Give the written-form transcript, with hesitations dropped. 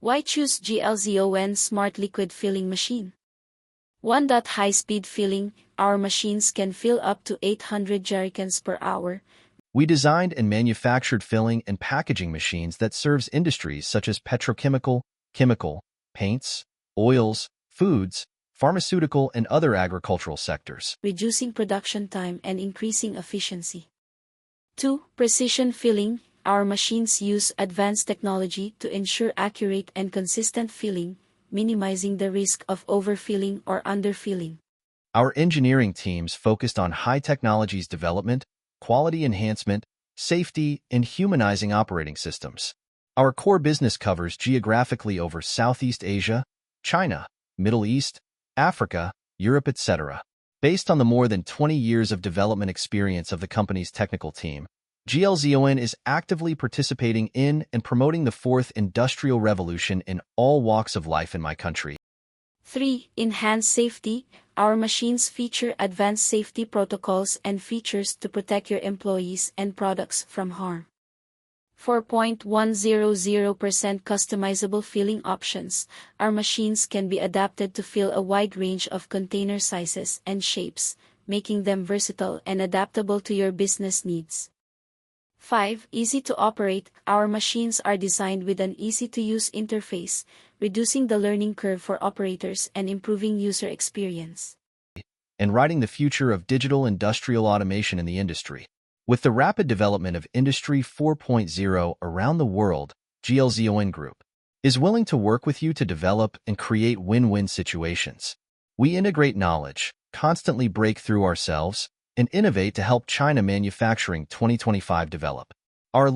Why choose GLZON Smart Liquid Filling Machine? 1. High-speed filling. Our machines can fill up to 800 jerrycans per hour. We designed and manufactured filling and packaging machines that serves industries such as petrochemical, chemical, paints, oils, foods, pharmaceutical, and other agricultural sectors, Reducing production time and increasing efficiency. 2. Precision filling. Our machines use advanced technology to ensure accurate and consistent filling, minimizing the risk of overfilling or underfilling. Our engineering teams focused on high technologies development, quality enhancement, safety, and humanizing operating systems. Our core business covers geographically over Southeast Asia, China, Middle East, Africa, Europe, etc. Based on the more than 20 years of development experience of the company's technical team, GLZON is actively participating in and promoting the fourth industrial revolution in all walks of life in my country. 3. Enhanced safety. Our machines feature advanced safety protocols and features to protect your employees and products from harm. 4.100% customizable filling options. Our machines can be adapted to fill a wide range of container sizes and shapes, making them versatile and adaptable to your business needs. 5. Easy to operate. Our machines are designed with an easy-to-use interface, reducing the learning curve for operators and improving user experience. And writing the future of digital industrial automation in the industry. With the rapid development of Industry 4.0 around the world, GLZON Group is willing to work with you to develop and create win-win situations. We integrate knowledge, constantly break through ourselves, and innovate to help China manufacturing 2025 develop. Our